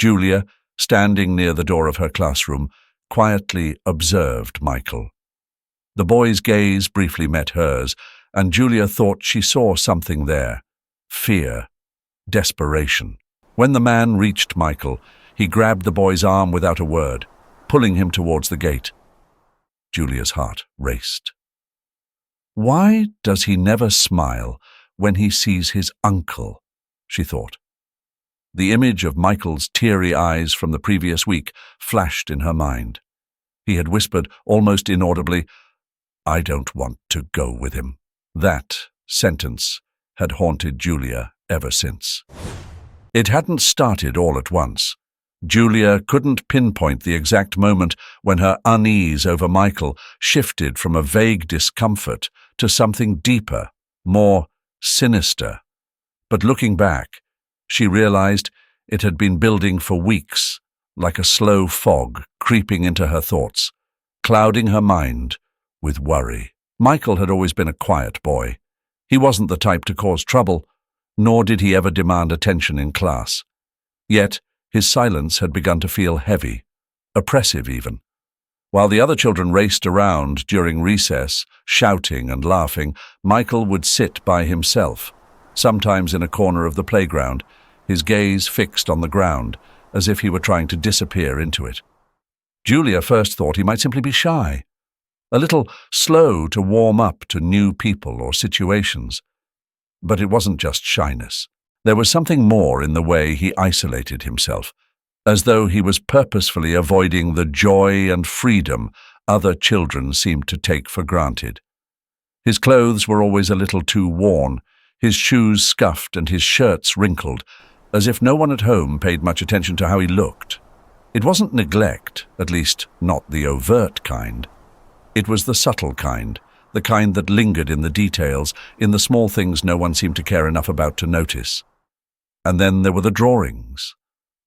Julia, standing near the door of her classroom, quietly observed Michael. The boy's gaze briefly met hers, and Julia thought she saw something there: fear, desperation. When the man reached Michael, he grabbed the boy's arm without a word, pulling him towards the gate. Julia's heart raced. Why does he never smile when he sees his uncle? She thought. The image of Michael's teary eyes from the previous week flashed in her mind. He had whispered, almost inaudibly, "I don't want to go with him." That sentence had haunted Julia ever since. It hadn't started all at once. Julia couldn't pinpoint the exact moment when her unease over Michael shifted from a vague discomfort to something deeper, more sinister. But looking back, she realized it had been building for weeks, like a slow fog creeping into her thoughts, clouding her mind with worry. Michael had always been a quiet boy. He wasn't the type to cause trouble, nor did he ever demand attention in class. Yet, his silence had begun to feel heavy, oppressive even. While the other children raced around during recess, shouting and laughing, Michael would sit by himself, sometimes in a corner of the playground, his gaze fixed on the ground, as if he were trying to disappear into it. Julia first thought he might simply be shy, a little slow to warm up to new people or situations. But it wasn't just shyness. There was something more in the way he isolated himself, as though he was purposefully avoiding the joy and freedom other children seemed to take for granted. His clothes were always a little too worn, his shoes scuffed and his shirts wrinkled, as if no one at home paid much attention to how he looked. It wasn't neglect, at least not the overt kind. It was the subtle kind, the kind that lingered in the details, in the small things no one seemed to care enough about to notice. And then there were the drawings.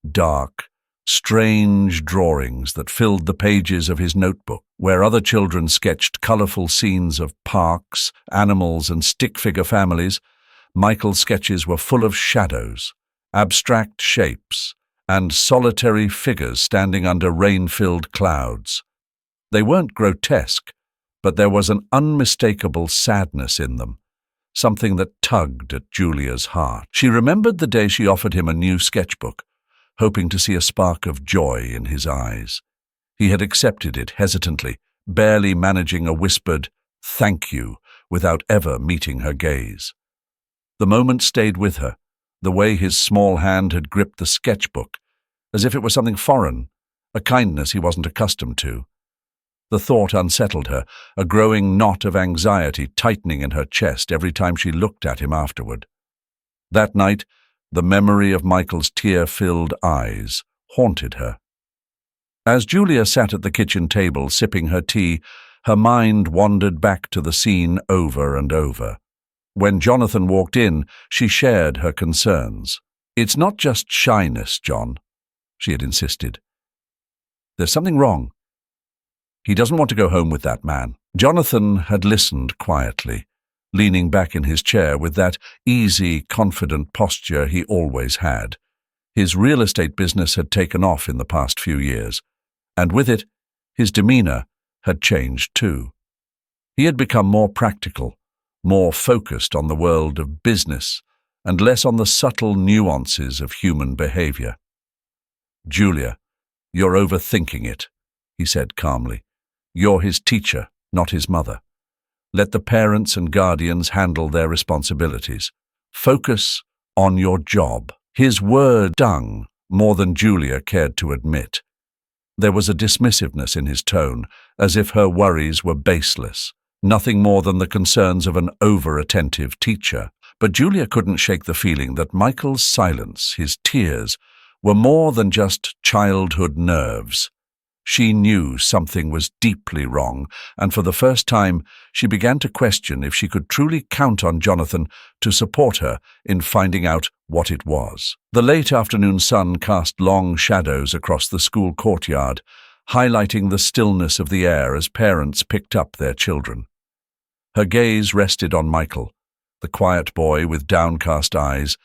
Dark, strange drawings that filled the pages of his notebook, where other children sketched colorful scenes of parks, animals, and stick-figure families. Michael's sketches were full of shadows, abstract shapes, and solitary figures standing under rain-filled clouds. They weren't grotesque, but there was an unmistakable sadness in them, something that tugged at Julia's heart. She remembered the day she offered him a new sketchbook, hoping to see a spark of joy in his eyes. He had accepted it hesitantly, barely managing a whispered "thank you" without ever meeting her gaze. The moment stayed with her, the way his small hand had gripped the sketchbook, as if it were something foreign, a kindness he wasn't accustomed to. The thought unsettled her, a growing knot of anxiety tightening in her chest every time she looked at him afterward. That night, the memory of Michael's tear-filled eyes haunted her. As Julia sat at the kitchen table sipping her tea, her mind wandered back to the scene over and over. When Jonathan walked in, she shared her concerns. "It's not just shyness, John," she had insisted. "There's something wrong. He doesn't want to go home with that man." Jonathan had listened quietly, leaning back in his chair with that easy, confident posture he always had. His real estate business had taken off in the past few years, and with it, his demeanor had changed too. He had become more practical, more focused on the world of business, and less on the subtle nuances of human behavior. "Julia, you're overthinking it," he said calmly. "You're his teacher, not his mother. Let the parents and guardians handle their responsibilities. Focus on your job." His word stung more than Julia cared to admit. There was a dismissiveness in his tone, as if her worries were baseless, nothing more than the concerns of an over-attentive teacher. But Julia couldn't shake the feeling that Michael's silence, his tears, were more than just childhood nerves. She knew something was deeply wrong, and for the first time she began to question if she could truly count on Jonathan to support her in finding out what it was. The late afternoon sun cast long shadows across the school courtyard, highlighting the stillness of the air as parents picked up their children. Her gaze rested on Michael, the quiet boy with downcast eyes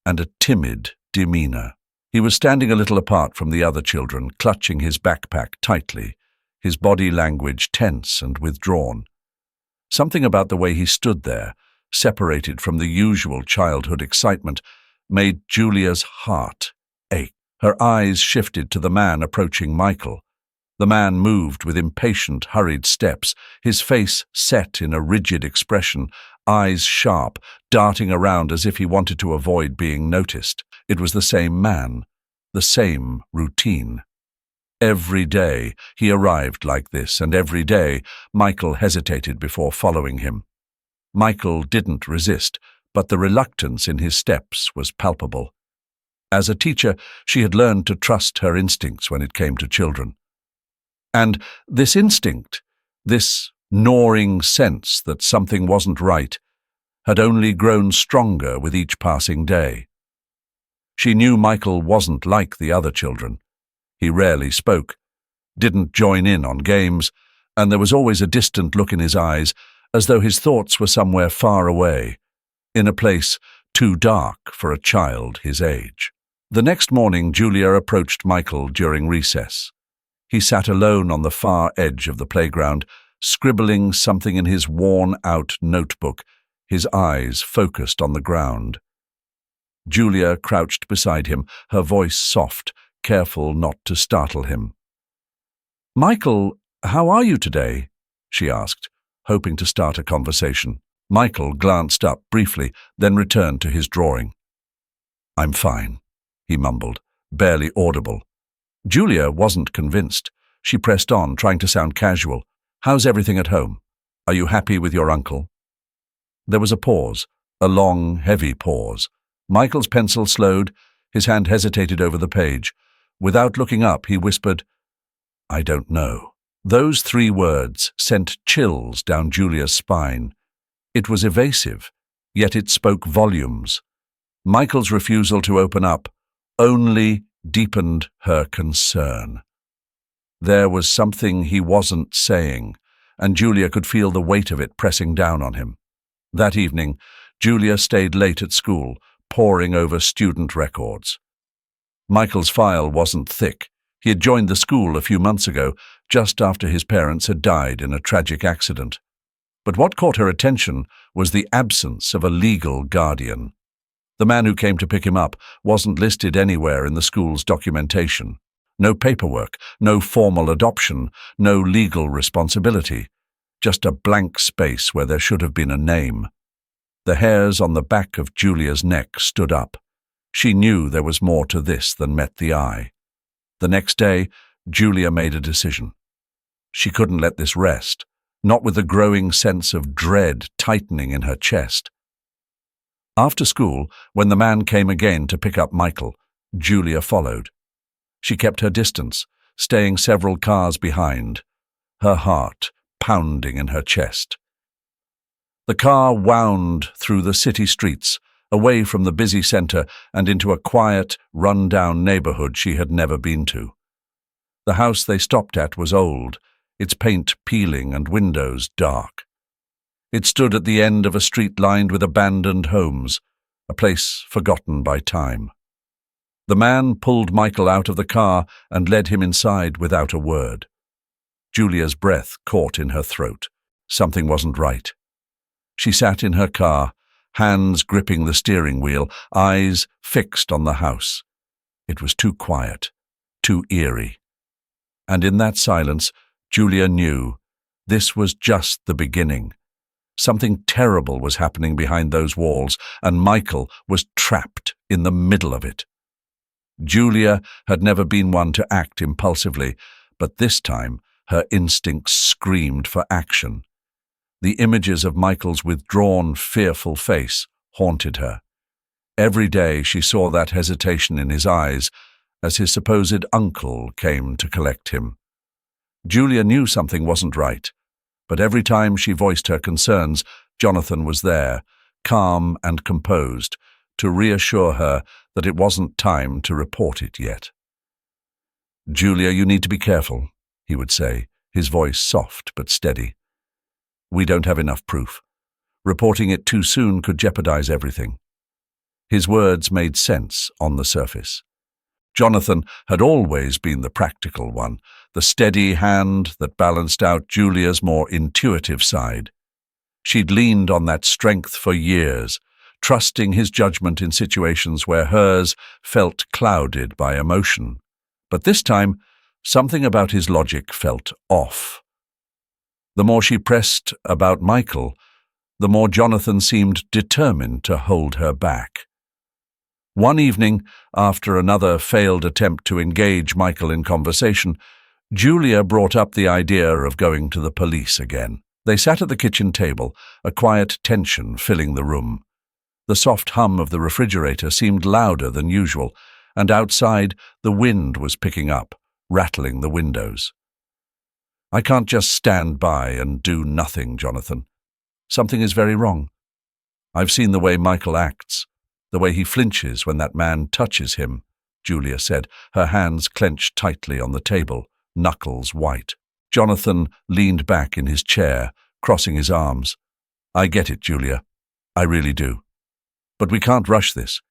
and a timid demeanor. He was standing a little apart from the other children, clutching his backpack tightly, his body language tense and withdrawn. Something about the way he stood there, separated from the usual childhood excitement, made Julia's heart ache. Her eyes shifted to the man approaching Michael. The man moved with impatient, hurried steps, his face set in a rigid expression, eyes sharp, darting around as if he wanted to avoid being noticed. It was the same man, the same routine. Every day he arrived like this, and every day Michael hesitated before following him. Michael didn't resist, but the reluctance in his steps was palpable. As a teacher, she had learned to trust her instincts when it came to children. And this instinct, this gnawing sense that something wasn't right, had only grown stronger with each passing day. She knew Michael wasn't like the other children. He rarely spoke, didn't join in on games, and there was always a distant look in his eyes, as though his thoughts were somewhere far away, in a place too dark for a child his age. The next morning, Julia approached Michael during recess. He sat alone on the far edge of the playground, scribbling something in his worn-out notebook, his eyes focused on the ground. Julia crouched beside him, her voice soft, careful not to startle him. "Michael, how are you today?" she asked, hoping to start a conversation. Michael glanced up briefly, then returned to his drawing. "I'm fine," he mumbled, barely audible. Julia wasn't convinced. She pressed on, trying to sound casual. "How's everything at home? Are you happy with your uncle?" There was a pause, a long, heavy pause. Michael's pencil slowed, his hand hesitated over the page. Without looking up, he whispered, "I don't know." Those 3 words sent chills down Julia's spine. It was evasive, yet it spoke volumes. Michael's refusal to open up only deepened her concern. There was something he wasn't saying, and Julia could feel the weight of it pressing down on him. That evening, Julia stayed late at school, poring over student records. Michael's file wasn't thick. He had joined the school a few months ago, just after his parents had died in a tragic accident. But what caught her attention was the absence of a legal guardian. The man who came to pick him up wasn't listed anywhere in the school's documentation. No paperwork, no formal adoption, no legal responsibility. Just a blank space where there should have been a name. The hairs on the back of Julia's neck stood up. She knew there was more to this than met the eye. The next day, Julia made a decision. She couldn't let this rest, not with the growing sense of dread tightening in her chest. After school, when the man came again to pick up Michael, Julia followed. She kept her distance, staying several cars behind, her heart pounding in her chest. The car wound through the city streets, away from the busy center and into a quiet, run-down neighborhood she had never been to. The house they stopped at was old, its paint peeling and windows dark. It stood at the end of a street lined with abandoned homes, a place forgotten by time. The man pulled Michael out of the car and led him inside without a word. Julia's breath caught in her throat. Something wasn't right. She sat in her car, hands gripping the steering wheel, eyes fixed on the house. It was too quiet, too eerie. And in that silence, Julia knew this was just the beginning. Something terrible was happening behind those walls, and Michael was trapped in the middle of it. Julia had never been one to act impulsively, but this time her instincts screamed for action. The images of Michael's withdrawn, fearful face haunted her. Every day she saw that hesitation in his eyes as his supposed uncle came to collect him. Julia knew something wasn't right, but every time she voiced her concerns, Jonathan was there, calm and composed, to reassure her that it wasn't time to report it yet. "Julia, you need to be careful," he would say, his voice soft but steady. "We don't have enough proof. Reporting it too soon could jeopardize everything." His words made sense on the surface. Jonathan had always been the practical one, the steady hand that balanced out Julia's more intuitive side. She'd leaned on that strength for years, trusting his judgment in situations where hers felt clouded by emotion. But this time, something about his logic felt off. The more she pressed about Michael, the more Jonathan seemed determined to hold her back. One evening, after another failed attempt to engage Michael in conversation, Julia brought up the idea of going to the police again. They sat at the kitchen table, a quiet tension filling the room. The soft hum of the refrigerator seemed louder than usual, and outside the wind was picking up, rattling the windows. "I can't just stand by and do nothing, Jonathan. Something is very wrong. I've seen the way Michael acts, the way he flinches when that man touches him," Julia said, her hands clenched tightly on the table, knuckles white. Jonathan leaned back in his chair, crossing his arms. "I get it, Julia. I really do. But we can't rush this.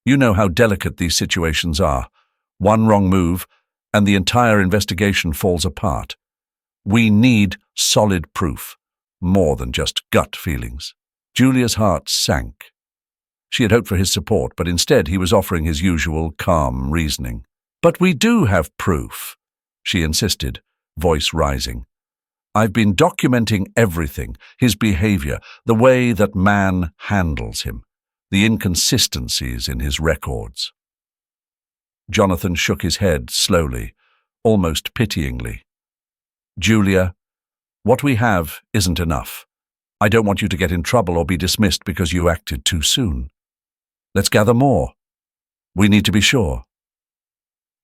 You know how delicate these situations are. One wrong move, and the entire investigation falls apart. We need solid proof, more than just gut feelings." Julia's heart sank. She had hoped for his support, but instead he was offering his usual calm reasoning. "But we do have proof," she insisted, voice rising. "I've been documenting everything, his behavior, the way that man handles him, the inconsistencies in his records." Jonathan shook his head slowly, almost pityingly. "Julia, what we have isn't enough. I don't want you to get in trouble or be dismissed because you acted too soon. Let's gather more. We need to be sure."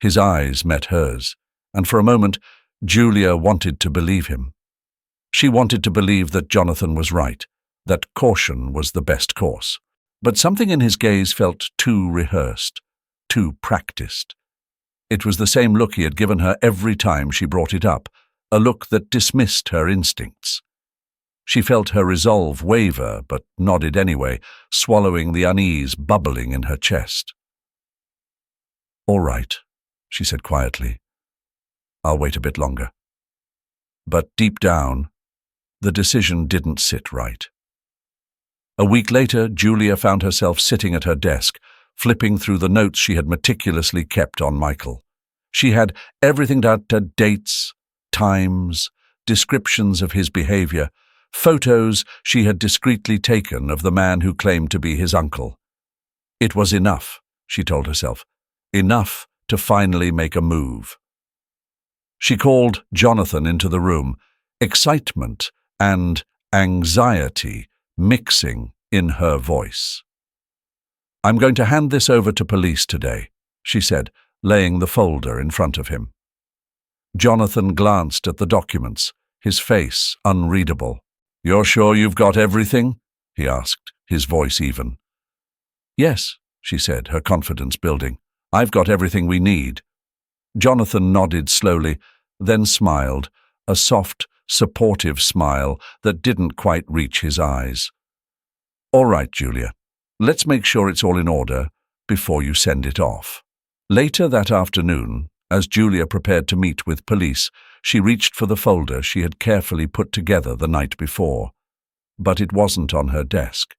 His eyes met hers, and for a moment Julia wanted to believe him. She wanted to believe that Jonathan was right, that caution was the best course. But something in his gaze felt too rehearsed, too practiced. It was the same look he had given her every time she brought it up, a look that dismissed her instincts. She felt her resolve waver, but nodded anyway, swallowing the unease bubbling in her chest. "All right," she said quietly. "I'll wait a bit longer." But deep down, the decision didn't sit right. A week later, Julia found herself sitting at her desk, flipping through the notes she had meticulously kept on Michael. She had everything down to dates, times, descriptions of his behavior, photos she had discreetly taken of the man who claimed to be his uncle. It was enough, she told herself, enough to finally make a move. She called Jonathan into the room, excitement and anxiety mixing in her voice. "I'm going to hand this over to police today," she said, laying the folder in front of him. Jonathan glanced at the documents, his face unreadable. "You're sure you've got everything?" he asked, his voice even. "Yes," she said, her confidence building. "I've got everything we need." Jonathan nodded slowly, then smiled, a soft, supportive smile that didn't quite reach his eyes. "All right, Julia. Let's make sure it's all in order before you send it off." Later that afternoon, as Julia prepared to meet with police, she reached for the folder she had carefully put together the night before. But it wasn't on her desk.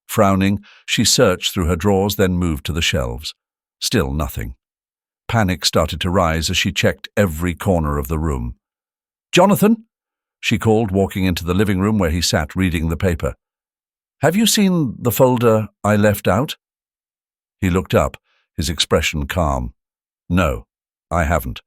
Frowning, she searched through her drawers, then moved to the shelves. Still nothing. Panic started to rise as she checked every corner of the room. "Jonathan," she called, walking into the living room where he sat reading the paper. "Have you seen the folder I left out?" He looked up, his expression calm. "No, I haven't.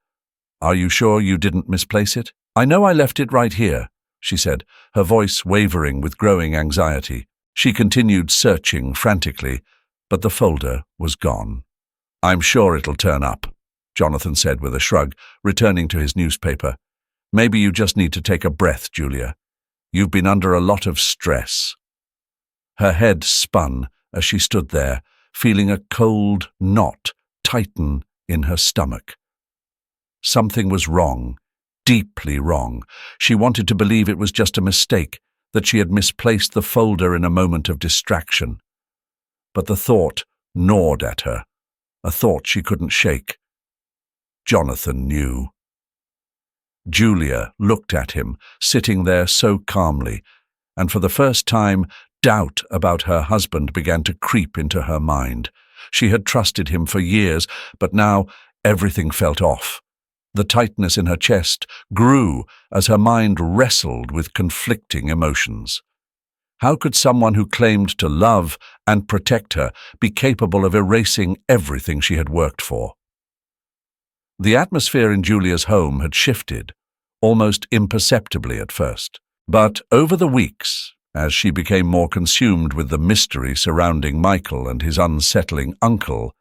Are you sure you didn't misplace it?" "I know I left it right here," she said, her voice wavering with growing anxiety. She continued searching frantically, but the folder was gone. "I'm sure it'll turn up," Jonathan said with a shrug, returning to his newspaper. "Maybe you just need to take a breath, Julia. You've been under a lot of stress." Her head spun as she stood there, feeling a cold knot tighten in her stomach. Something was wrong, deeply wrong. She wanted to believe it was just a mistake, that she had misplaced the folder in a moment of distraction. But the thought gnawed at her, a thought she couldn't shake. Jonathan knew. Julia looked at him, sitting there so calmly, and for the first time, doubt about her husband began to creep into her mind. She had trusted him for years, but now everything felt off. The tightness in her chest grew as her mind wrestled with conflicting emotions. How could someone who claimed to love and protect her be capable of erasing everything she had worked for? The atmosphere in Julia's home had shifted, almost imperceptibly at first. But over the weeks, as she became more consumed with the mystery surrounding Michael and his unsettling uncle,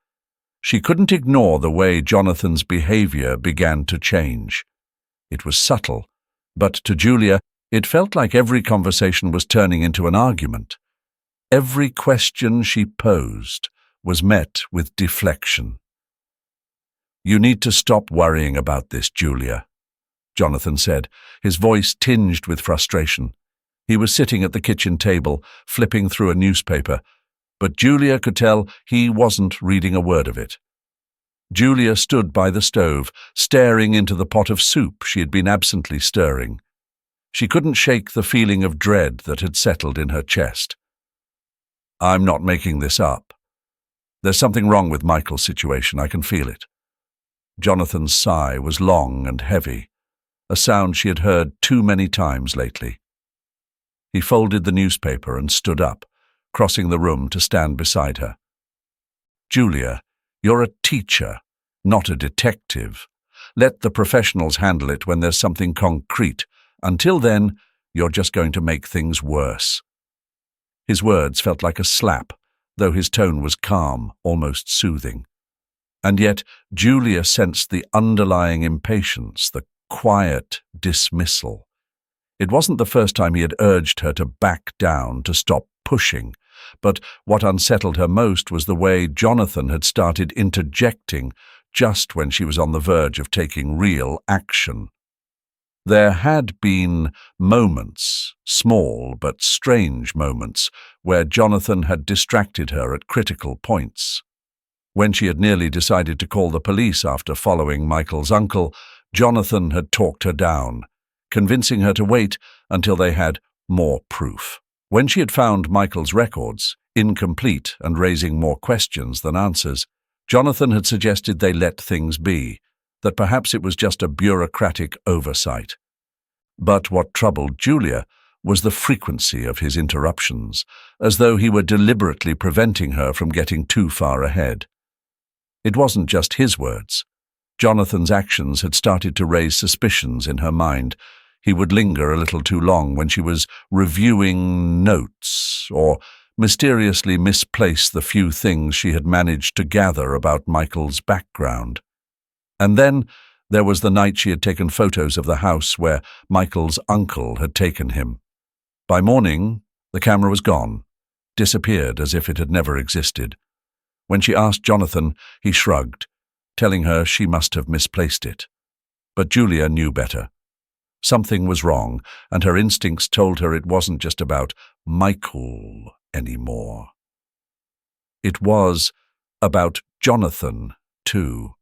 she couldn't ignore the way Jonathan's behavior began to change. It was subtle, but to Julia, it felt like every conversation was turning into an argument. Every question she posed was met with deflection. "You need to stop worrying about this, Julia," Jonathan said, his voice tinged with frustration. He was sitting at the kitchen table, flipping through a newspaper, but Julia could tell he wasn't reading a word of it. Julia stood by the stove, staring into the pot of soup she had been absently stirring. She couldn't shake the feeling of dread that had settled in her chest. "I'm not making this up. There's something wrong with Michael's situation, I can feel it." Jonathan's sigh was long and heavy, a sound she had heard too many times lately. He folded the newspaper and stood up, crossing the room to stand beside her. "Julia, you're a teacher, not a detective. Let the professionals handle it when there's something concrete. Until then, you're just going to make things worse." His words felt like a slap, though his tone was calm, almost soothing. And yet Julia sensed the underlying impatience, the quiet dismissal. It wasn't the first time he had urged her to back down, to stop pushing, but what unsettled her most was the way Jonathan had started interjecting just when she was on the verge of taking real action. There had been moments, small but strange moments, where Jonathan had distracted her at critical points. When she had nearly decided to call the police after following Michael's uncle, Jonathan had talked her down, convincing her to wait until they had more proof. When she had found Michael's records, incomplete and raising more questions than answers, Jonathan had suggested they let things be, that perhaps it was just a bureaucratic oversight. But what troubled Julia was the frequency of his interruptions, as though he were deliberately preventing her from getting too far ahead. It wasn't just his words. Jonathan's actions had started to raise suspicions in her mind. He would linger a little too long when she was reviewing notes, or mysteriously misplace the few things she had managed to gather about Michael's background. And then there was the night she had taken photos of the house where Michael's uncle had taken him. By morning, the camera was gone, disappeared as if it had never existed. When she asked Jonathan, he shrugged, telling her she must have misplaced it. But Julia knew better. Something was wrong, and her instincts told her it wasn't just about Michael anymore. It was about Jonathan, too.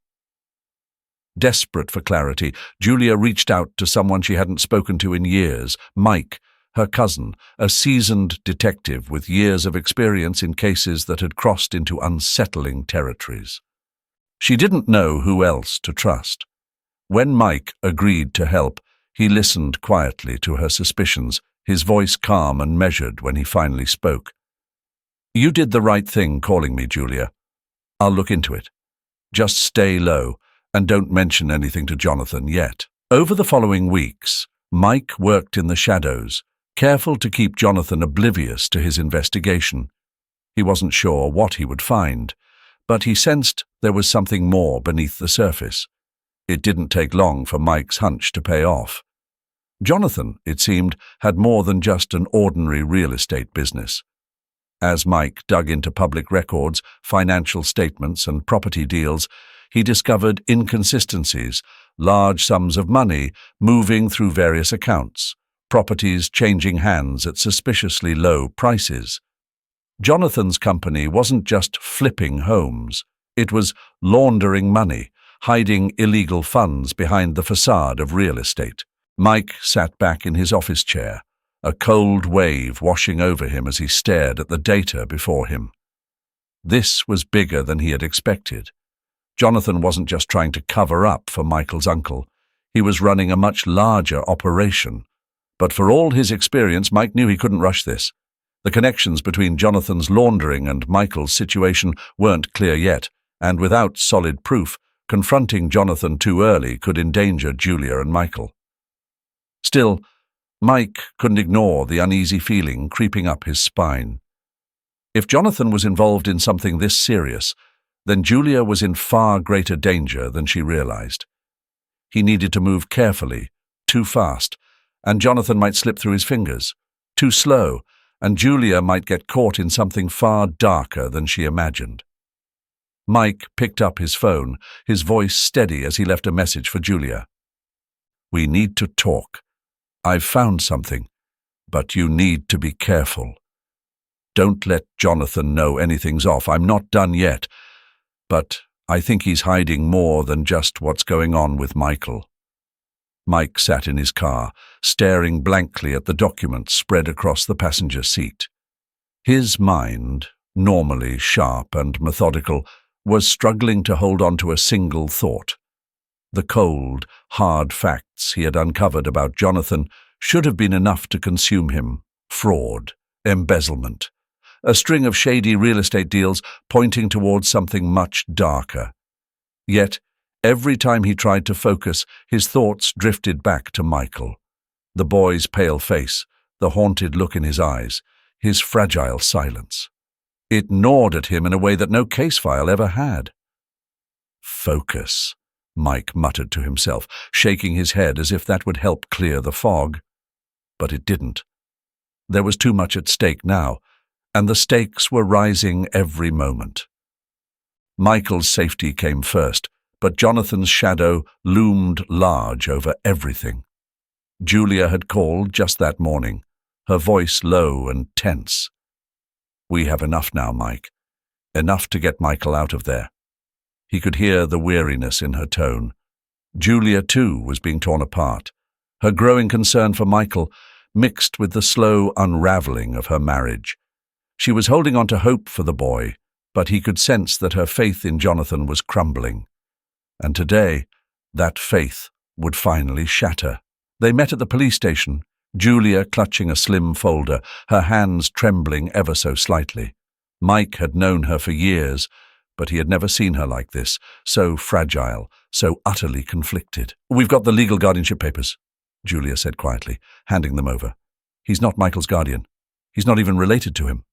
Desperate for clarity, Julia reached out to someone she hadn't spoken to in years, Mike, her cousin, a seasoned detective with years of experience in cases that had crossed into unsettling territories. She didn't know who else to trust. When Mike agreed to help, he listened quietly to her suspicions, his voice calm and measured when he finally spoke. "You did the right thing calling me, Julia. I'll look into it. Just stay low and don't mention anything to Jonathan yet." Over the following weeks, Mike worked in the shadows, careful to keep Jonathan oblivious to his investigation. He wasn't sure what he would find, but he sensed there was something more beneath the surface. It didn't take long for Mike's hunch to pay off. Jonathan, it seemed, had more than just an ordinary real estate business. As Mike dug into public records, financial statements, and property deals, he discovered inconsistencies, large sums of money moving through various accounts, properties changing hands at suspiciously low prices. Jonathan's company wasn't just flipping homes, it was laundering money, hiding illegal funds behind the facade of real estate. Mike sat back in his office chair, a cold wave washing over him as he stared at the data before him. This was bigger than he had expected. Jonathan wasn't just trying to cover up for Michael's uncle. He was running a much larger operation. But for all his experience, Mike knew he couldn't rush this. The connections between Jonathan's laundering and Michael's situation weren't clear yet, and without solid proof, confronting Jonathan too early could endanger Julia and Michael. Still, Mike couldn't ignore the uneasy feeling creeping up his spine. If Jonathan was involved in something this serious, then Julia was in far greater danger than she realized. He needed to move carefully, too fast, and Jonathan might slip through his fingers. Too slow, and Julia might get caught in something far darker than she imagined. Mike picked up his phone, his voice steady as he left a message for Julia. "We need to talk. I've found something, but you need to be careful. Don't let Jonathan know anything's off. I'm not done yet, but I think he's hiding more than just what's going on with Michael." Mike sat in his car, staring blankly at the documents spread across the passenger seat. His mind, normally sharp and methodical, was struggling to hold on to a single thought. The cold, hard facts he had uncovered about Jonathan should have been enough to consume him. Fraud, embezzlement, a string of shady real estate deals pointing towards something much darker. Yet, every time he tried to focus, his thoughts drifted back to Michael. The boy's pale face, the haunted look in his eyes, his fragile silence. It gnawed at him in a way that no case file ever had. "Focus," Mike muttered to himself, shaking his head as if that would help clear the fog. But it didn't. There was too much at stake now, and the stakes were rising every moment. Michael's safety came first, but Jonathan's shadow loomed large over everything. Julia had called just that morning, her voice low and tense. "We have enough now, Mike. Enough to get Michael out of there." He could hear the weariness in her tone. Julia, too, was being torn apart. Her growing concern for Michael mixed with the slow unraveling of her marriage. She was holding on to hope for the boy, but he could sense that her faith in Jonathan was crumbling. And today, that faith would finally shatter. They met at the police station, Julia clutching a slim folder, her hands trembling ever so slightly. Mike had known her for years, but he had never seen her like this, so fragile, so utterly conflicted. "We've got the legal guardianship papers," Julia said quietly, handing them over. "He's not Michael's guardian. He's not even related to him."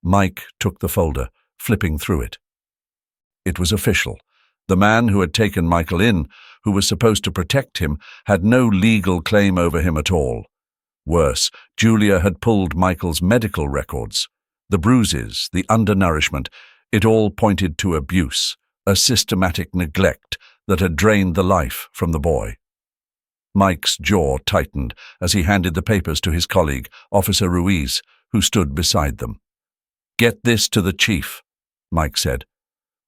Mike took the folder, flipping through it. It was official. The man who had taken Michael in, who was supposed to protect him, had no legal claim over him at all. Worse, Julia had pulled Michael's medical records. The bruises, the undernourishment, it all pointed to abuse, a systematic neglect that had drained the life from the boy. Mike's jaw tightened as he handed the papers to his colleague, Officer Ruiz, who stood beside them. "Get this to the chief," Mike said.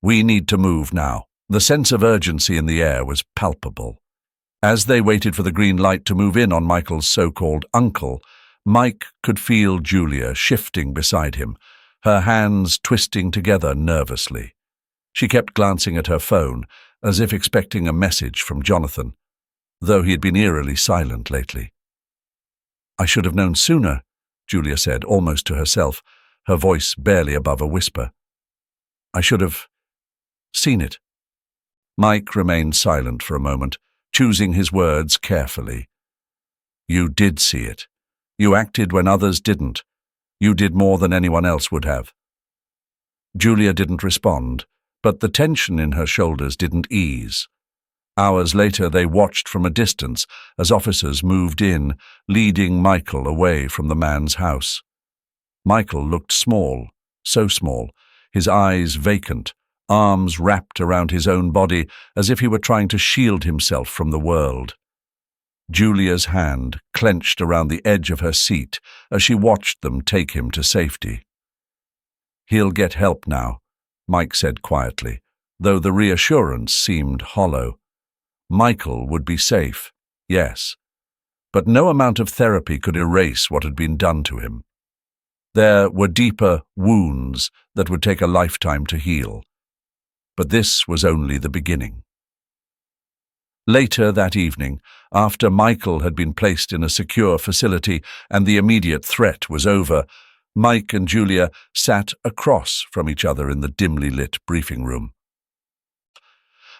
"We need to move now." The sense of urgency in the air was palpable. As they waited for the green light to move in on Michael's so-called uncle, Mike could feel Julia shifting beside him, her hands twisting together nervously. She kept glancing at her phone, as if expecting a message from Jonathan, though he had been eerily silent lately. "I should have known sooner," Julia said, almost to herself, her voice barely above a whisper. "I should have seen it." Mike remained silent for a moment, choosing his words carefully. "You did see it. You acted when others didn't. You did more than anyone else would have." Julia didn't respond, but the tension in her shoulders didn't ease. Hours later, they watched from a distance as officers moved in, leading Michael away from the man's house. Michael looked small, so small, his eyes vacant, arms wrapped around his own body as if he were trying to shield himself from the world. Julia's hand clenched around the edge of her seat as she watched them take him to safety. "He'll get help now," Mike said quietly, though the reassurance seemed hollow. Michael would be safe, yes, but no amount of therapy could erase what had been done to him. There were deeper wounds that would take a lifetime to heal, but this was only the beginning. Later that evening, after Michael had been placed in a secure facility and the immediate threat was over, Mike and Julia sat across from each other in the dimly lit briefing room.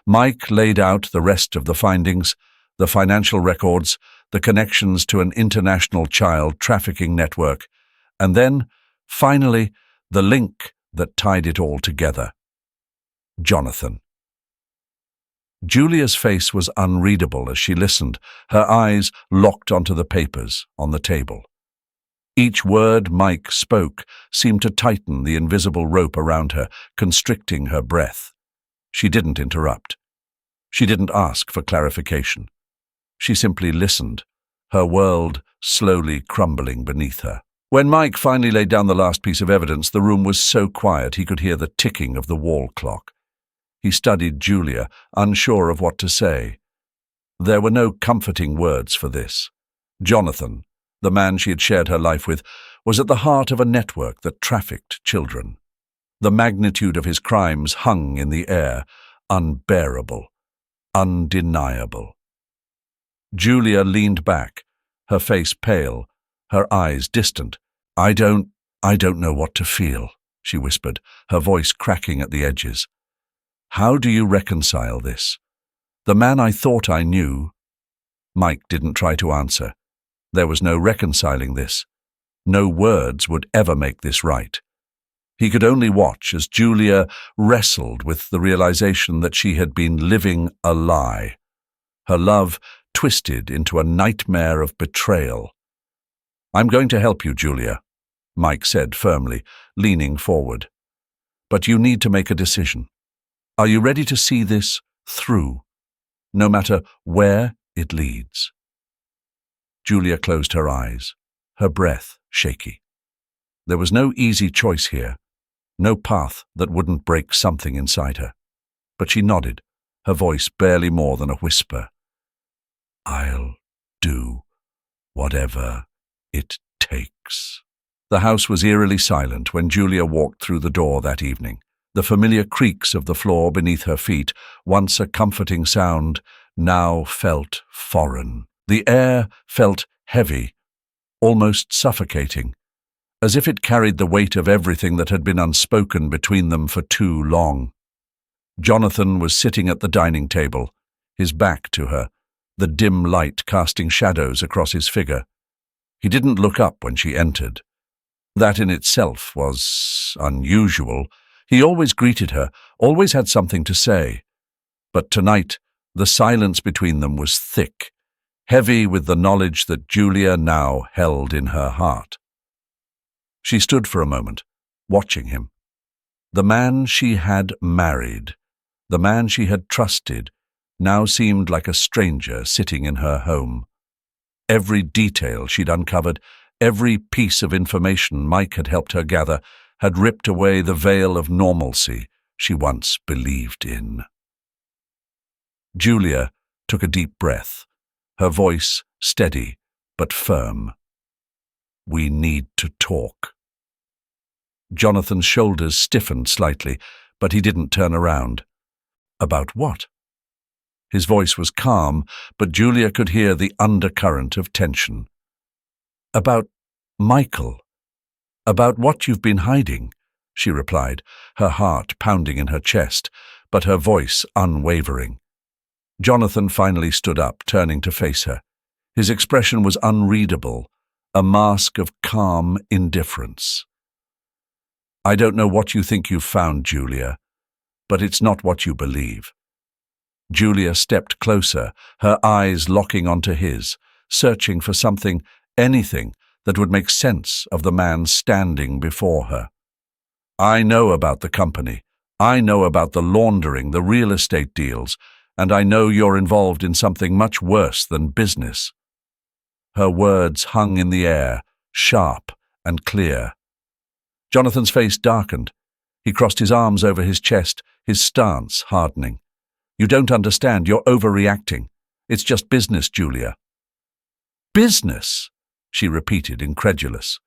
Mike laid out the rest of the findings, the financial records, the connections to an international child trafficking network, and then, finally, the link that tied it all together. Jonathan. Julia's face was unreadable as she listened, her eyes locked onto the papers on the table. Each word Mike spoke seemed to tighten the invisible rope around her, constricting her breath. She didn't interrupt. She didn't ask for clarification. She simply listened, her world slowly crumbling beneath her. When Mike finally laid down the last piece of evidence, the room was so quiet he could hear the ticking of the wall clock. He studied Julia, unsure of what to say. There were no comforting words for this. Jonathan, the man she had shared her life with, was at the heart of a network that trafficked children. The magnitude of his crimes hung in the air, unbearable, undeniable. Julia leaned back, her face pale, her eyes distant. I don't know what to feel," she whispered, her voice cracking at the edges. "How do you reconcile this? The man I thought I knew—" Mike didn't try to answer. There was no reconciling this. No words would ever make this right. He could only watch as Julia wrestled with the realization that she had been living a lie. Her love twisted into a nightmare of betrayal. "I'm going to help you, Julia," Mike said firmly, leaning forward. "But you need to make a decision. Are you ready to see this through, no matter where it leads?" Julia closed her eyes, her breath shaky. There was no easy choice here, no path that wouldn't break something inside her. But she nodded, her voice barely more than a whisper. "I'll do whatever it takes." The house was eerily silent when Julia walked through the door that evening. The familiar creaks of the floor beneath her feet, once a comforting sound, now felt foreign. The air felt heavy, almost suffocating, as if it carried the weight of everything that had been unspoken between them for too long. Jonathan was sitting at the dining table, his back to her, the dim light casting shadows across his figure. He didn't look up when she entered. That in itself was unusual. He always greeted her, always had something to say. But tonight, the silence between them was thick, heavy with the knowledge that Julia now held in her heart. She stood for a moment, watching him. The man she had married, the man she had trusted, now seemed like a stranger sitting in her home. Every detail she'd uncovered, every piece of information Mike had helped her gather, had ripped away the veil of normalcy she once believed in. Julia took a deep breath, her voice steady but firm. "We need to talk." Jonathan's shoulders stiffened slightly, but he didn't turn around. "About what?" His voice was calm, but Julia could hear the undercurrent of tension. "About Michael. About what you've been hiding," she replied, her heart pounding in her chest, but her voice unwavering. Jonathan finally stood up, turning to face her. His expression was unreadable, a mask of calm indifference. "I don't know what you think you've found, Julia, but it's not what you believe." Julia stepped closer, her eyes locking onto his, searching for something, anything, that would make sense of the man standing before her. "I know about the company. I know about the laundering, the real estate deals, and I know you're involved in something much worse than business." Her words hung in the air, sharp and clear. Jonathan's face darkened. He crossed his arms over his chest, his stance hardening. "You don't understand. You're overreacting. It's just business, Julia." "Business?" she repeated, incredulous.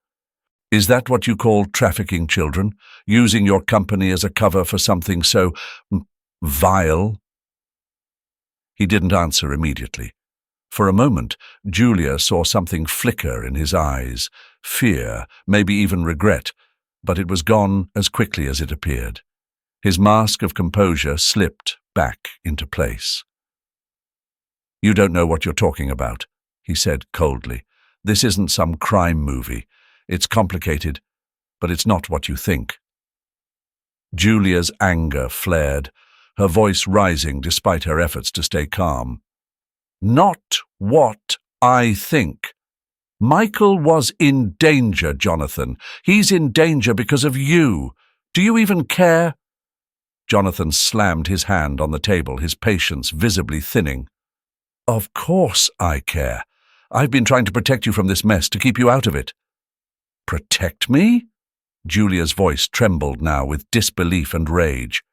"Is that what you call trafficking children? Using your company as a cover for something so vile?" He didn't answer immediately. For a moment, Julia saw something flicker in his eyes, fear, maybe even regret, but it was gone as quickly as it appeared. His mask of composure slipped back into place. "You don't know what you're talking about," he said coldly. "This isn't some crime movie. It's complicated, but it's not what you think." Julia's anger flared, her voice rising despite her efforts to stay calm. "Not what I think. Michael was in danger, Jonathan. He's in danger because of you. Do you even care?" Jonathan slammed his hand on the table, his patience visibly thinning. "Of course I care. I've been trying to protect you from this mess, to keep you out of it." "Protect me?" Julia's voice trembled now with disbelief and rage.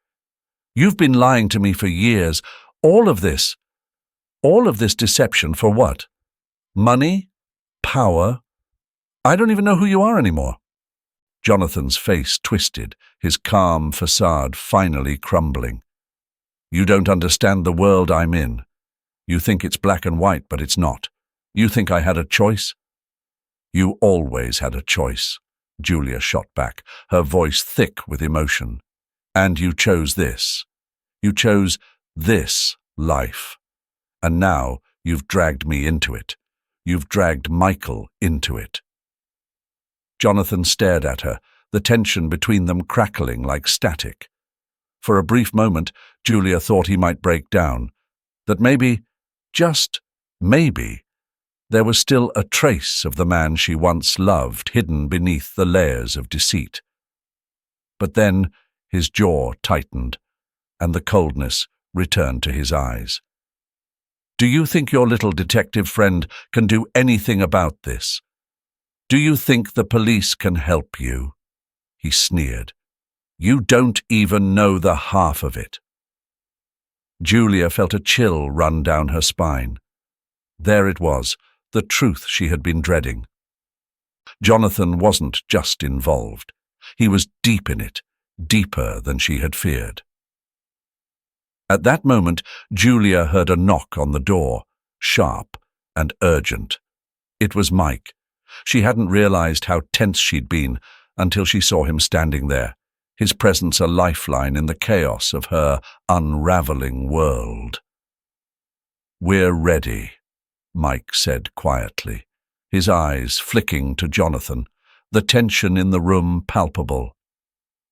"You've been lying to me for years. All of this deception for what? Money? Power? I don't even know who you are anymore." Jonathan's face twisted, his calm facade finally crumbling. "You don't understand the world I'm in. You think it's black and white, but it's not. You think I had a choice?" "You always had a choice," Julia shot back, her voice thick with emotion. "And you chose this. You chose this life. And now you've dragged me into it. You've dragged Michael into it." Jonathan stared at her, the tension between them crackling like static. For a brief moment, Julia thought he might break down, that maybe, just maybe, there was still a trace of the man she once loved hidden beneath the layers of deceit. But then his jaw tightened, and the coldness returned to his eyes. "Do you think your little detective friend can do anything about this? Do you think the police can help you?" He sneered. "You don't even know the half of it." Julia felt a chill run down her spine. There it was, the truth she had been dreading. Jonathan wasn't just involved. He was deep in it, deeper than she had feared. At that moment, Julia heard a knock on the door, sharp and urgent. It was Mike. She hadn't realized how tense she'd been until she saw him standing there, his presence a lifeline in the chaos of her unraveling world. "We're ready," Mike said quietly, his eyes flicking to Jonathan, the tension in the room palpable.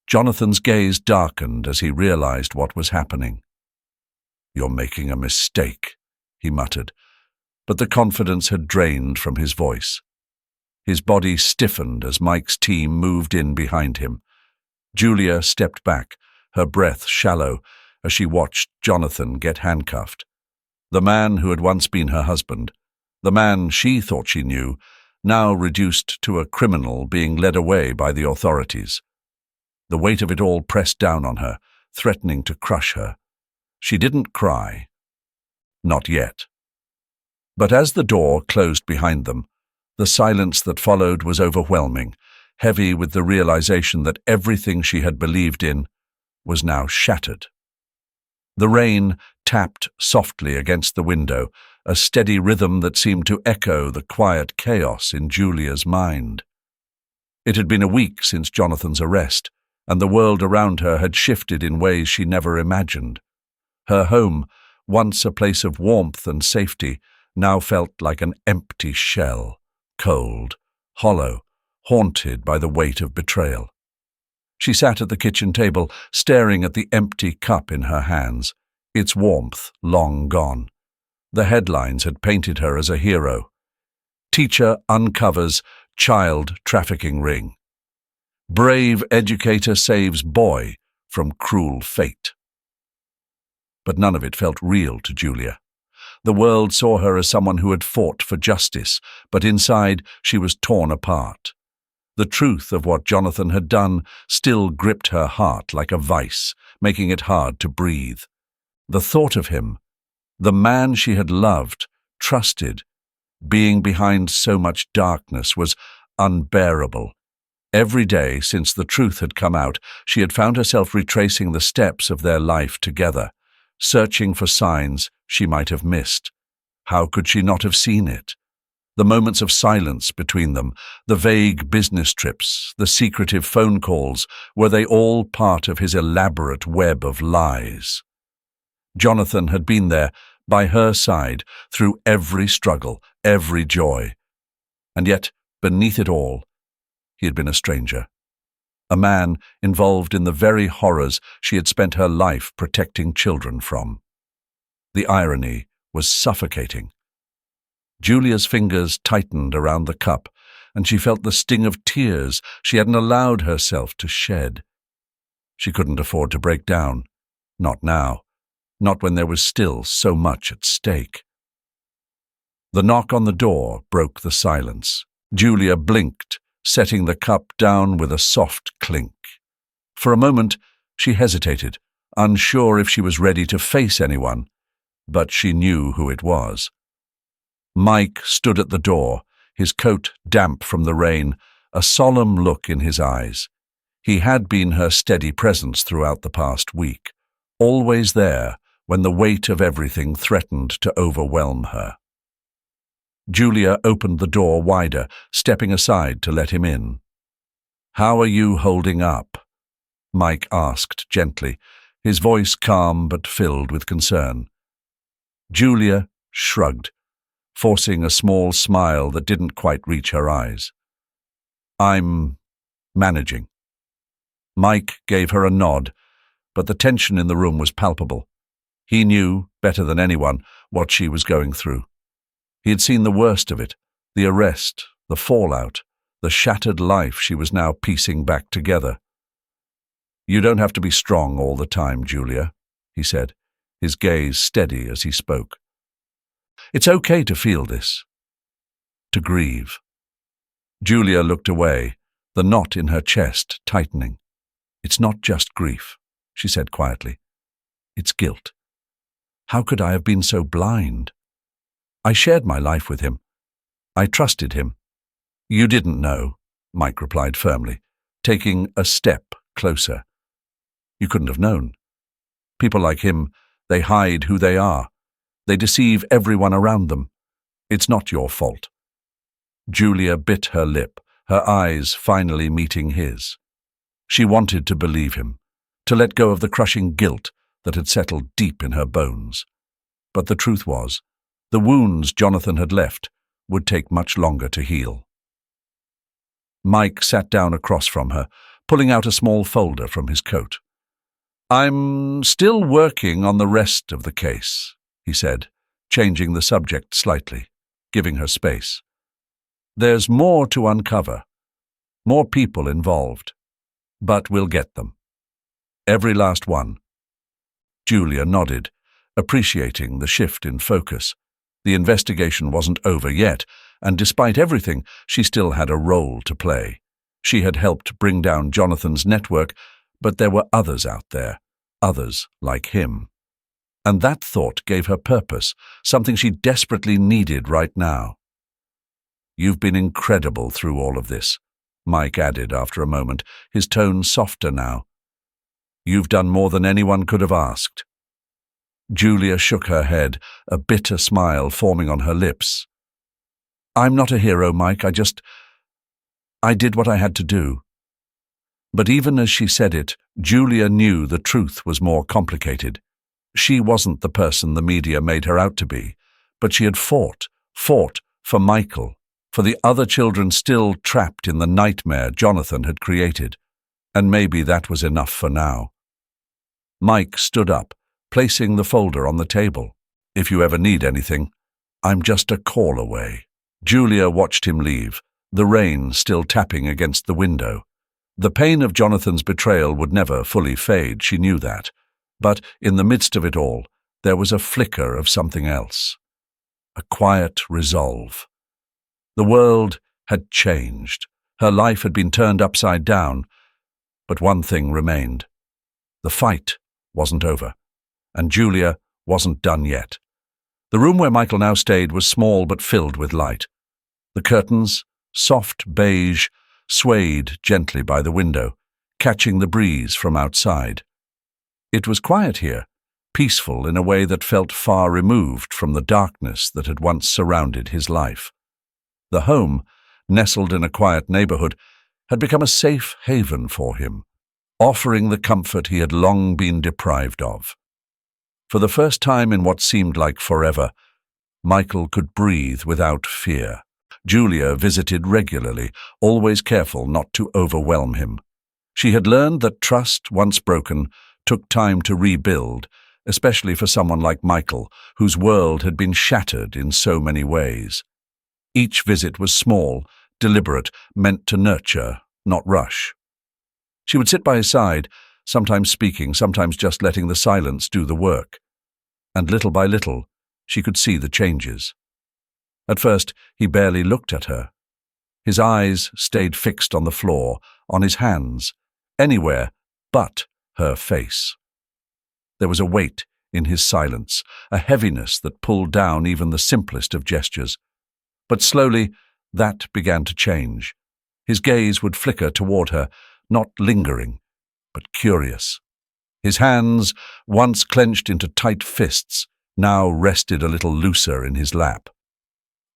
Jonathan's gaze darkened as he realized what was happening. "You're making a mistake," he muttered, but the confidence had drained from his voice. His body stiffened as Mike's team moved in behind him. Julia stepped back, her breath shallow, as she watched Jonathan get handcuffed. The man who had once been her husband, the man she thought she knew, now reduced to a criminal being led away by the authorities. The weight of it all pressed down on her, threatening to crush her. She didn't cry. Not yet. But as the door closed behind them, the silence that followed was overwhelming, heavy with the realization that everything she had believed in was now shattered. The rain tapped softly against the window, a steady rhythm that seemed to echo the quiet chaos in Julia's mind. It had been a week since Jonathan's arrest, and the world around her had shifted in ways she never imagined. Her home, once a place of warmth and safety, now felt like an empty shell, cold, hollow, haunted by the weight of betrayal. She sat at the kitchen table, staring at the empty cup in her hands, its warmth long gone. The headlines had painted her as a hero. "Teacher uncovers child trafficking ring. Brave educator saves boy from cruel fate." But none of it felt real to Julia. The world saw her as someone who had fought for justice, but inside she was torn apart. The truth of what Jonathan had done still gripped her heart like a vice, making it hard to breathe. The thought of him, the man she had loved, trusted, being behind so much darkness, was unbearable. Every day since the truth had come out, she had found herself retracing the steps of their life together, searching for signs she might have missed. How could she not have seen it? The moments of silence between them, the vague business trips, the secretive phone calls, were they all part of his elaborate web of lies? Jonathan had been there, by her side, through every struggle, every joy. And yet, beneath it all, he had been a stranger. A man involved in the very horrors she had spent her life protecting children from. The irony was suffocating. Julia's fingers tightened around the cup, and she felt the sting of tears she hadn't allowed herself to shed. She couldn't afford to break down. Not now. Not when there was still so much at stake. The knock on the door broke the silence. Julia blinked, setting the cup down with a soft clink. For a moment, she hesitated, unsure if she was ready to face anyone, but she knew who it was. Mike stood at the door, his coat damp from the rain, a solemn look in his eyes. He had been her steady presence throughout the past week, always there when the weight of everything threatened to overwhelm her. Julia opened the door wider, stepping aside to let him in. "How are you holding up?" Mike asked gently, his voice calm but filled with concern. Julia shrugged, forcing a small smile that didn't quite reach her eyes. "I'm managing." Mike gave her a nod, but the tension in the room was palpable. He knew, better than anyone, what she was going through. He had seen the worst of it, the arrest, the fallout, the shattered life she was now piecing back together. "You don't have to be strong all the time, Julia," he said, his gaze steady as he spoke. "It's okay to feel this, to grieve." Julia looked away, the knot in her chest tightening. "It's not just grief," she said quietly. "It's guilt. How could I have been so blind? I shared my life with him. I trusted him." "You didn't know," Mike replied firmly, taking a step closer. "You couldn't have known. People like him, they hide who they are. They deceive everyone around them. It's not your fault." Julia bit her lip, her eyes finally meeting his. She wanted to believe him, to let go of the crushing guilt that had settled deep in her bones. But the truth was, the wounds Jonathan had left would take much longer to heal. Mike sat down across from her, pulling out a small folder from his coat. "I'm still working on the rest of the case," he said, changing the subject slightly, giving her space. "There's more to uncover, more people involved, but we'll get them. Every last one." Julia nodded, appreciating the shift in focus. The investigation wasn't over yet, and despite everything, she still had a role to play. She had helped bring down Jonathan's network, but there were others out there, others like him. And that thought gave her purpose, something she desperately needed right now. "You've been incredible through all of this," Mike added after a moment, his tone softer now. "You've done more than anyone could have asked." Julia shook her head, a bitter smile forming on her lips. "I'm not a hero, Mike. I did what I had to do." But even as she said it, Julia knew the truth was more complicated. She wasn't the person the media made her out to be, but she had fought for Michael, for the other children still trapped in the nightmare Jonathan had created. And maybe that was enough for now. Mike stood up, placing the folder on the table. "If you ever need anything, I'm just a call away." Julia watched him leave, the rain still tapping against the window. The pain of Jonathan's betrayal would never fully fade, she knew that. But in the midst of it all, there was a flicker of something else. A quiet resolve. The world had changed. Her life had been turned upside down. But one thing remained. The fight wasn't over, and Julia wasn't done yet. The room where Michael now stayed was small but filled with light. The curtains, soft beige, swayed gently by the window, catching the breeze from outside. It was quiet here, peaceful in a way that felt far removed from the darkness that had once surrounded his life. The home, nestled in a quiet neighborhood, had become a safe haven for him, offering the comfort he had long been deprived of. For the first time in what seemed like forever, Michael could breathe without fear. Julia visited regularly, always careful not to overwhelm him. She had learned that trust, once broken, took time to rebuild, especially for someone like Michael, whose world had been shattered in so many ways. Each visit was small, deliberate, meant to nurture, not rush. She would sit by his side, sometimes speaking, sometimes just letting the silence do the work. And little by little, she could see the changes. At first, he barely looked at her. His eyes stayed fixed on the floor, on his hands, anywhere but her face. There was a weight in his silence, a heaviness that pulled down even the simplest of gestures. But slowly, that began to change. His gaze would flicker toward her, not lingering, but curious. His hands, once clenched into tight fists, now rested a little looser in his lap.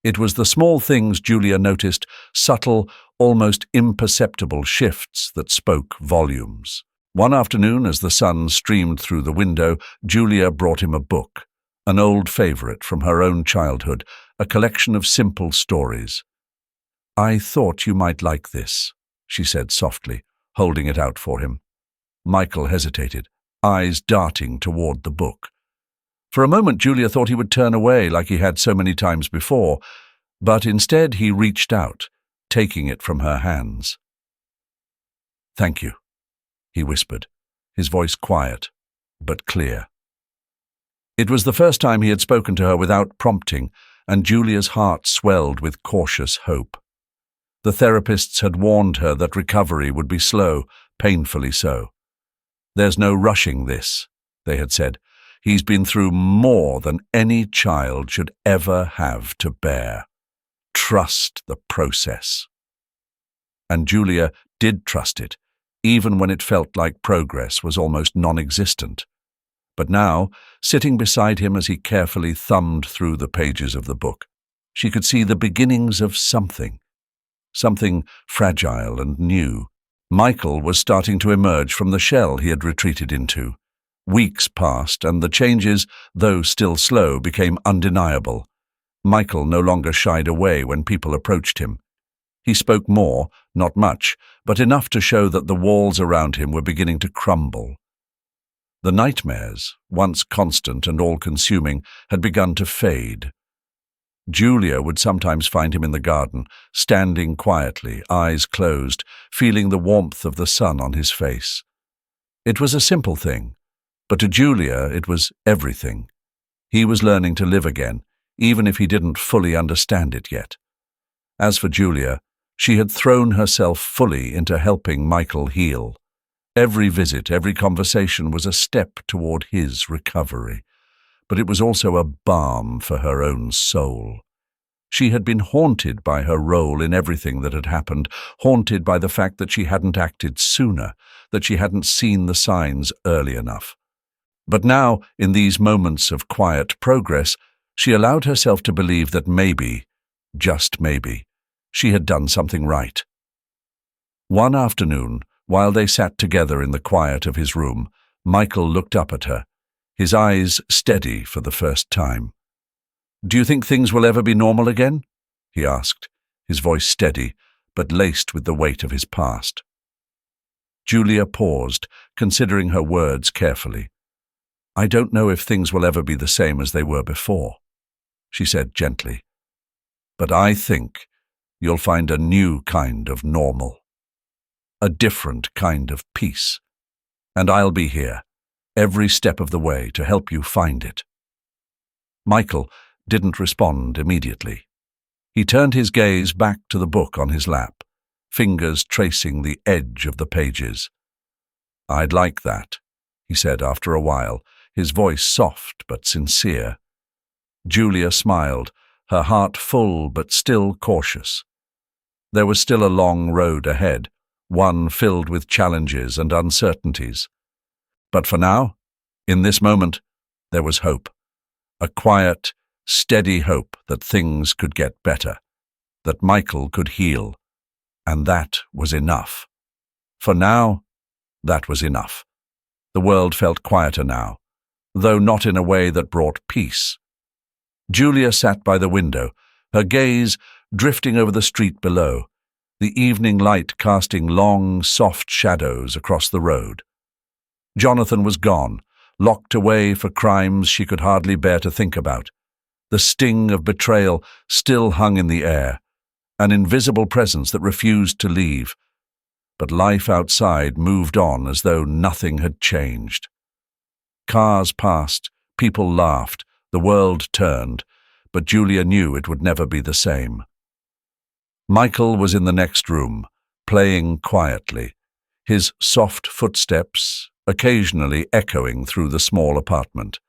It was the small things Julia noticed, subtle, almost imperceptible shifts that spoke volumes. One afternoon, as the sun streamed through the window, Julia brought him a book, an old favorite from her own childhood, a collection of simple stories. "I thought you might like this," she said softly, holding it out for him. Michael hesitated, eyes darting toward the book. For a moment Julia thought he would turn away like he had so many times before, but instead he reached out, taking it from her hands. "Thank you," he whispered, his voice quiet but clear. It was the first time he had spoken to her without prompting, and Julia's heart swelled with cautious hope. The therapists had warned her that recovery would be slow, painfully so. "There's no rushing this," they had said. "He's been through more than any child should ever have to bear. Trust the process." And Julia did trust it, even when it felt like progress was almost non-existent. But now, sitting beside him as he carefully thumbed through the pages of the book, she could see the beginnings of something fragile and new. Michael was starting to emerge from the shell he had retreated into. Weeks passed, and the changes, though still slow, became undeniable. Michael no longer shied away when people approached him. He spoke more, not much, but enough to show that the walls around him were beginning to crumble. The nightmares, once constant and all-consuming, had begun to fade. Julia would sometimes find him in the garden, standing quietly, eyes closed, feeling the warmth of the sun on his face. It was a simple thing, but to Julia it was everything. He was learning to live again, even if he didn't fully understand it yet. As for Julia, she had thrown herself fully into helping Michael heal. Every visit, every conversation was a step toward his recovery, but it was also a balm for her own soul. She had been haunted by her role in everything that had happened, haunted by the fact that she hadn't acted sooner, that she hadn't seen the signs early enough. But now, in these moments of quiet progress, she allowed herself to believe that maybe, just maybe, she had done something right. One afternoon, while they sat together in the quiet of his room, Michael looked up at her, his eyes steady for the first time. "Do you think things will ever be normal again?" he asked, his voice steady, but laced with the weight of his past. Julia paused, considering her words carefully. "I don't know if things will ever be the same as they were before," she said gently. "But I think you'll find a new kind of normal. A different kind of peace. And I'll be here, every step of the way, to help you find it." Michael didn't respond immediately. He turned his gaze back to the book on his lap, fingers tracing the edge of the pages. "I'd like that," he said after a while, his voice soft but sincere. Julia smiled, her heart full but still cautious. There was still a long road ahead, one filled with challenges and uncertainties. But for now, in this moment, there was hope. A quiet, steady hope that things could get better, that Michael could heal. And that was enough. For now, that was enough. The world felt quieter now, though not in a way that brought peace. Julia sat by the window, her gaze drifting over the street below, the evening light casting long, soft shadows across the road. Jonathan was gone, locked away for crimes she could hardly bear to think about. The sting of betrayal still hung in the air, an invisible presence that refused to leave. But life outside moved on as though nothing had changed. Cars passed, people laughed, the world turned, but Julia knew it would never be the same. Michael was in the next room, playing quietly, his soft footsteps occasionally echoing through the small apartment.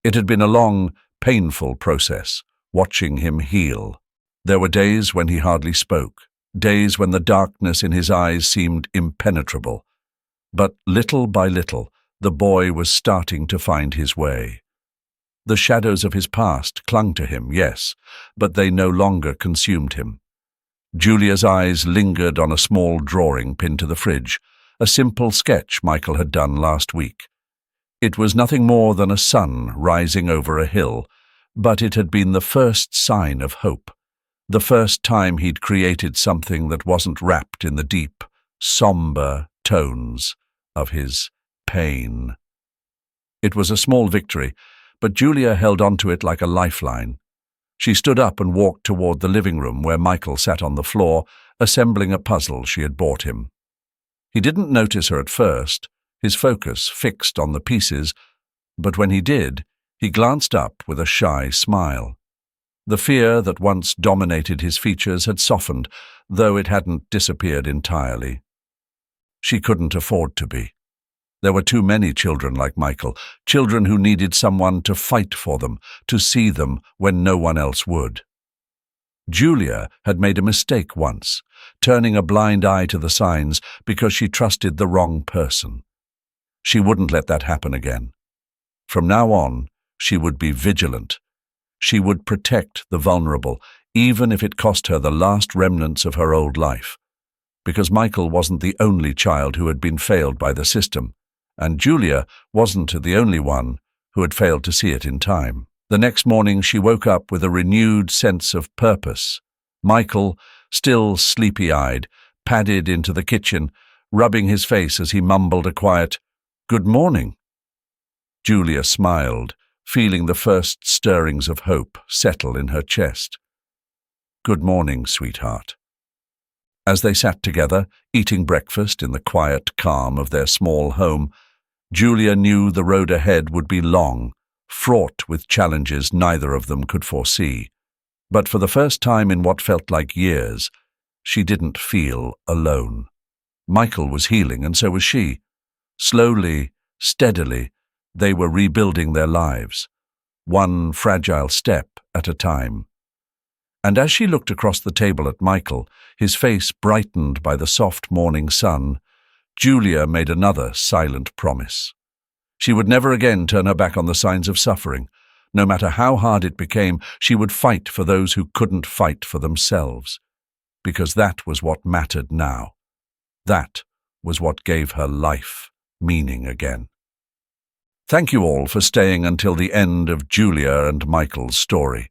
It had been a long, painful process, watching him heal. There were days when he hardly spoke, days when the darkness in his eyes seemed impenetrable. But little by little, the boy was starting to find his way. The shadows of his past clung to him, yes, but they no longer consumed him. Julia's eyes lingered on a small drawing pinned to the fridge, a simple sketch Michael had done last week. It was nothing more than a sun rising over a hill, but it had been the first sign of hope, the first time he'd created something that wasn't wrapped in the deep, somber tones of his pain. It was a small victory, but Julia held onto it like a lifeline. She stood up and walked toward the living room where Michael sat on the floor, assembling a puzzle she had bought him. He didn't notice her at first, his focus fixed on the pieces, but when he did, he glanced up with a shy smile. The fear that once dominated his features had softened, though it hadn't disappeared entirely. She couldn't afford to be. There were too many children like Michael, children who needed someone to fight for them, to see them when no one else would. Julia had made a mistake once, turning a blind eye to the signs because she trusted the wrong person. She wouldn't let that happen again. From now on, she would be vigilant. She would protect the vulnerable, even if it cost her the last remnants of her old life. Because Michael wasn't the only child who had been failed by the system, and Julia wasn't the only one who had failed to see it in time. The next morning she woke up with a renewed sense of purpose. Michael, still sleepy-eyed, padded into the kitchen, rubbing his face as he mumbled a quiet, "Good morning." Julia smiled, feeling the first stirrings of hope settle in her chest. "Good morning, sweetheart." As they sat together, eating breakfast in the quiet calm of their small home, Julia knew the road ahead would be long, fraught with challenges neither of them could foresee. But for the first time in what felt like years, she didn't feel alone. Michael was healing, and so was she. Slowly, steadily, they were rebuilding their lives, one fragile step at a time. And as she looked across the table at Michael, his face brightened by the soft morning sun, Julia made another silent promise. She would never again turn her back on the signs of suffering. No matter how hard it became, she would fight for those who couldn't fight for themselves. Because that was what mattered now. That was what gave her life meaning again. Thank you all for staying until the end of Julia and Michael's story.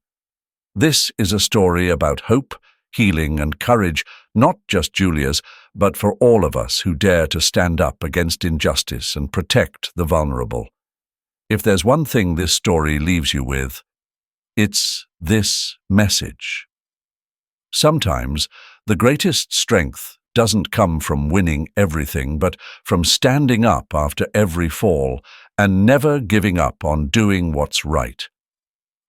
This is a story about hope, healing, and courage, not just Julia's, but for all of us who dare to stand up against injustice and protect the vulnerable. If there's one thing this story leaves you with, it's this message. Sometimes the greatest strength doesn't come from winning everything, but from standing up after every fall and never giving up on doing what's right.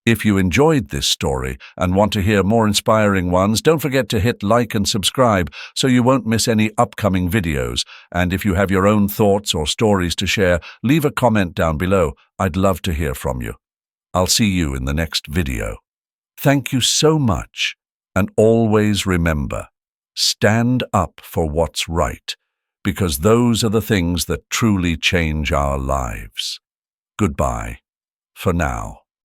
If you enjoyed this story and want to hear more inspiring ones, don't forget to hit like and subscribe so you won't miss any upcoming videos. And if you have your own thoughts or stories to share, leave a comment down below. I'd love to hear from you. I'll see you in the next video. Thank you so much, and always remember, stand up for what's right, because those are the things that truly change our lives. Goodbye, for now.